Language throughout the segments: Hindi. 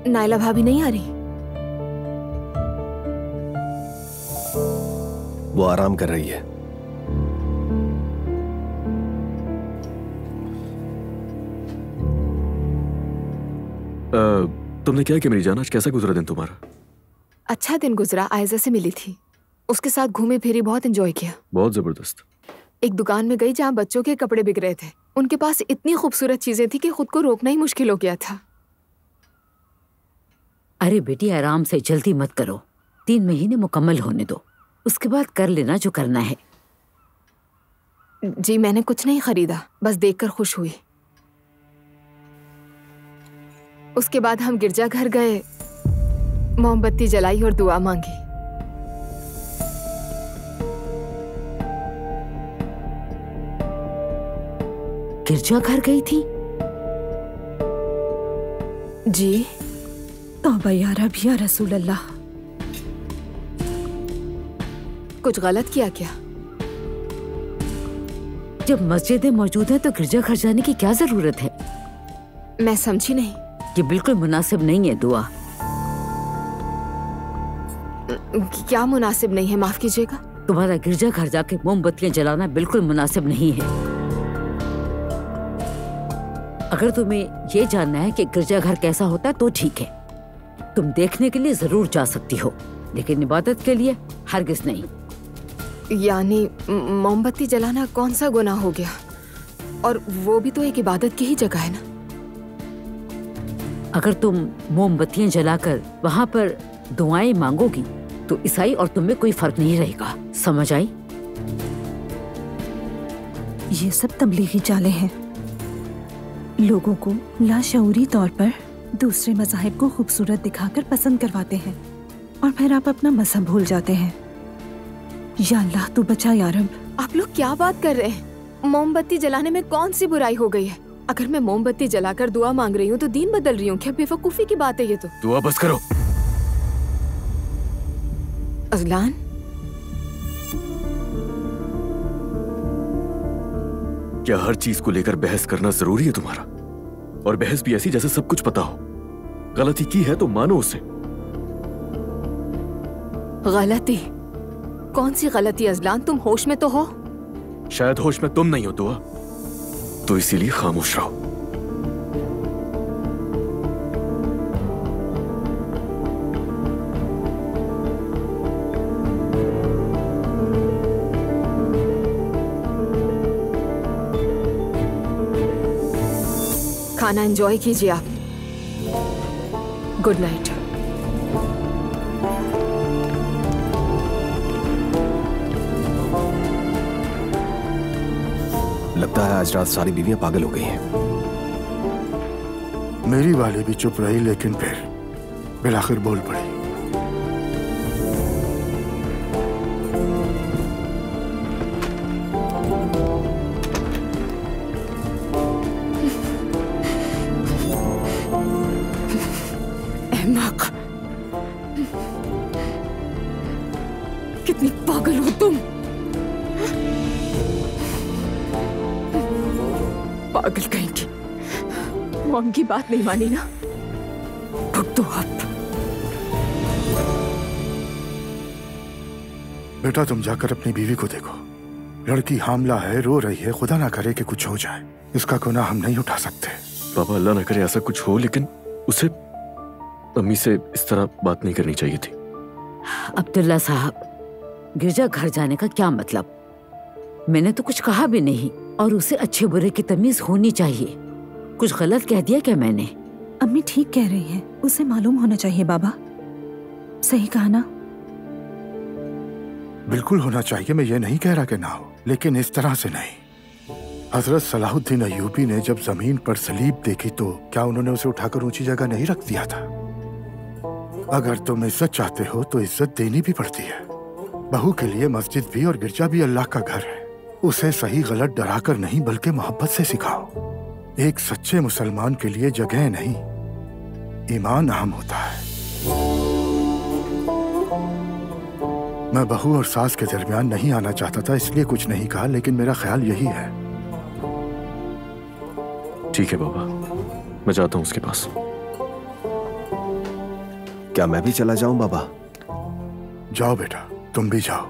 नायला भाभी नहीं आ रही? वो आराम कर रही है। तुमने क्या किया मेरी जान? आज कैसा गुजरा दिन तुम्हारा? अच्छा दिन गुजरा। आयजा से मिली थी, उसके साथ घूमे फिरी, बहुत एंजॉय किया। बहुत जबरदस्त। एक दुकान में गई जहाँ बच्चों के कपड़े बिक रहे थे। उनके पास इतनी खूबसूरत चीजें थी कि खुद को रोकना ही मुश्किल हो गया था। अरे बेटी आराम से, जल्दी मत करो। 3 महीने मुकम्मल होने दो, उसके बाद कर लेना जो करना है। जी मैंने कुछ नहीं खरीदा, बस देखकर खुश हुई। उसके बाद हम गिरजाघर गए, मोमबत्ती जलाई और दुआ मांगी। गिरजाघर गई थी? जी। तौबा या रब या रसूल अल्लाह। कुछ गलत किया क्या? जब मस्जिदें मौजूद हैं तो गिरजाघर जाने की क्या जरूरत है? मैं समझी नहीं। ये बिल्कुल मुनासिब नहीं है दुआ। क्या मुनासिब नहीं है? माफ कीजिएगा। तुम्हारा गिरजाघर जाके मोमबत्तियां जलाना बिल्कुल मुनासिब नहीं है। अगर तुम्हें ये जानना है कि गिरजाघर कैसा होता है तो ठीक है, तुम देखने के लिए जरूर जा सकती हो, लेकिन इबादत के लिए हरगिज नहीं। यानी मोमबत्ती जलाना कौन सा गुनाह हो गया? और वो भी तो एक इबादत की ही जगह है ना। अगर तुम मोमबत्तियां जलाकर वहां पर दुआएं मांगोगी तो ईसाई और तुम में कोई फर्क नहीं रहेगा। समझ आई? ये सब तबलीगी चालें हैं, लोगों को लाशऊरी तौर पर दूसरे मज़ाहिब को खूबसूरत दिखाकर पसंद करवाते हैं और फिर आप अपना मजहब भूल जाते हैं। या अल्लाह तू बचा या रब। आप लोग क्या बात कर रहे हैं? मोमबत्ती जलाने में कौन सी बुराई हो गई है? अगर मैं मोमबत्ती जलाकर दुआ मांग रही हूँ तो दीन बदल रही हूँ क्या? बेवकूफी की बात है ये तो। दुआ बस करो। अजलान, क्या हर चीज को लेकर बहस करना जरूरी है तुम्हारा? और बहस भी ऐसी जैसे सब कुछ पता हो। गलती की है तो मानो उसे। गलती? कौन सी गलती अजलान? तुम होश में तो हो? शायद होश में तुम नहीं हो दुआ, तो इसीलिए खामोश रहो। खाना एंजॉय कीजिए आप। Good night. लगता है आज रात सारी बीवियां पागल हो गई हैं। मेरी वाली भी चुप रही, लेकिन फिर बिलाखिर बोल पड़ी। कितनी पागल हो तुम। पागल कहीं की। मॉम की बात नहीं मानी ना? भुगतो आप। बेटा तुम जाकर अपनी बीवी को देखो। लड़की हामला है, रो रही है। खुदा ना करे कि कुछ हो जाए। इसका गुनाह हम नहीं उठा सकते। पापा अल्लाह ना करे ऐसा कुछ हो, लेकिन उसे अम्मी से इस तरह बात नहीं करनी चाहिए थी। अब्दुल्ला साहब, गिरजा घर जाने का क्या मतलब? मैंने तो कुछ कहा भी नहीं, और उसे अच्छे बुरे की तमीज होनी चाहिए। कुछ गलत कह दिया क्या मैंने? अम्मी ठीक कह रही है, उसे मालूम होना चाहिए। बाबा सही कहा ना? बिल्कुल होना चाहिए, मैं ये नहीं कह रहा कि ना हो, लेकिन इस तरह से नहीं। हजरत सलाहुद्दीन अय्यूबी ने जब जमीन पर सलीब देखी तो क्या उन्होंने उसे उठाकर ऊंची जगह नहीं रख दिया था? अगर तुम इज्जत चाहते हो तो इज्जत देनी भी पड़ती है। बहू के लिए मस्जिद भी और गिरजा भी अल्लाह का घर है। उसे सही गलत डराकर नहीं बल्कि मोहब्बत से सिखाओ। एक सच्चे मुसलमान के लिए जगह नहीं, ईमान अहम होता है। मैं बहू और सास के दरमियान नहीं आना चाहता था, इसलिए कुछ नहीं कहा, लेकिन मेरा ख्याल यही है। ठीक है बाबा, मैं जाता हूँ उसके पास। क्या मैं भी चला जाऊं बाबा? जाओ बेटा, तुम भी जाओ।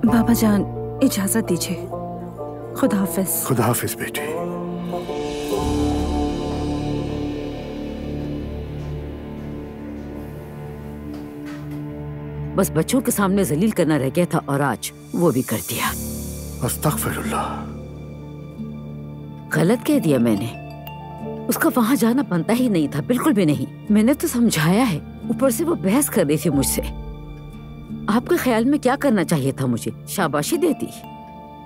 बाबा जान, इजाजत दीजिए। खुदा हाफिज। खुदा हाफिज बेटी। बस बच्चों के सामने जलील करना रह गया था और आज वो भी कर दिया। अस्तगफिरुल्लाह। गलत कह दिया मैंने। उसका वहां जाना बनता ही नहीं था, बिल्कुल भी नहीं। मैंने तो समझाया है, ऊपर से वो बहस कर रही थी मुझसे। आपके ख्याल में क्या करना चाहिए था? मुझे शाबाशी देती।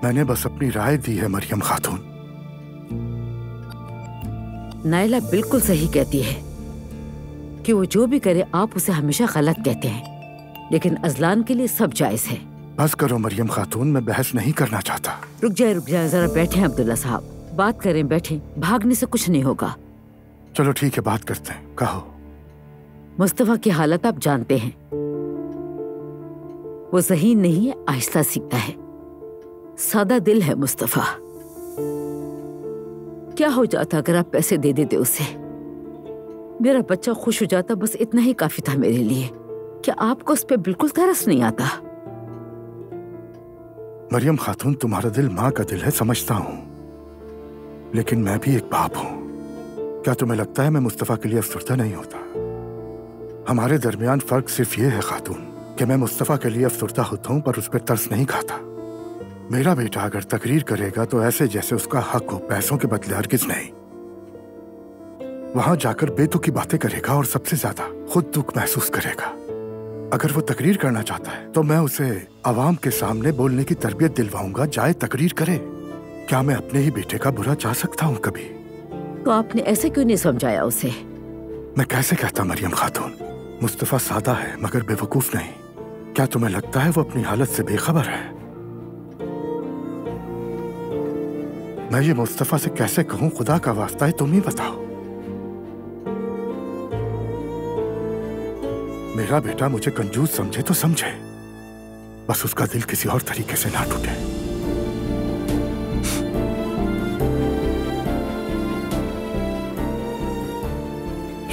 मैंने बस अपनी राय दी है मरियम खातून। नायला बिल्कुल सही कहती है कि वो जो भी करे आप उसे हमेशा गलत कहते हैं, लेकिन अजलान के लिए सब जायज है। बस करो मरियम खातून, मैं बहस नहीं करना चाहता। रुक जाए, जरा बैठे अब्दुल्ला साहब, बात करें, बैठे। भागने से कुछ नहीं होगा। चलो ठीक है, बात करते हैं। कहो। मुस्तफा की हालत आप जानते हैं। वो ज़हीन नहीं है, आहिस्ता सीखता है। सादा दिल है मुस्तफा। क्या हो जाता अगर आप पैसे दे देते उसे? मेरा बच्चा खुश हो जाता, बस इतना ही काफी था मेरे लिए। क्या आपको उस पर बिल्कुल तरस नहीं आता? मरियम खातून, तुम्हारा दिल माँ का दिल है, समझता हूँ, लेकिन मैं भी एक बाप हूँ। क्या तुम्हें लगता है मैं मुस्तफा के लिए अफसरदा नहीं होता? हमारे दरमियान फर्क सिर्फ ये है खातून कि मैं मुस्तफा के लिए अफसरदा होता हूँ पर उस पर तरस नहीं खाता। मेरा बेटा अगर तकरीर करेगा तो ऐसे जैसे उसका हक हो, पैसों के बदले हरगिज नहीं। वहां जाकर बेतुकी बातें करेगा और सबसे ज्यादा खुद दुख महसूस करेगा। अगर वो तकरीर करना चाहता है तो मैं उसे आवाम के सामने बोलने की तरबियत दिलवाऊंगा, जाए तकरीर करे। क्या मैं अपने ही बेटे का बुरा चाह सकता हूँ कभी? तो आपने ऐसे क्यों नहीं समझाया उसे? मैं कैसे कहता मरियम खातून, मुस्तफा सादा है मगर बेवकूफ नहीं। क्या तुम्हें लगता है वो अपनी हालत से बेखबर है? मैं ये मुस्तफा से कैसे कहूं? खुदा का वास्ता है तुम ही बताओ। मेरा बेटा मुझे कंजूस समझे तो समझे, बस उसका दिल किसी और तरीके से ना टूटे।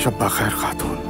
शब्बा खैर खातून।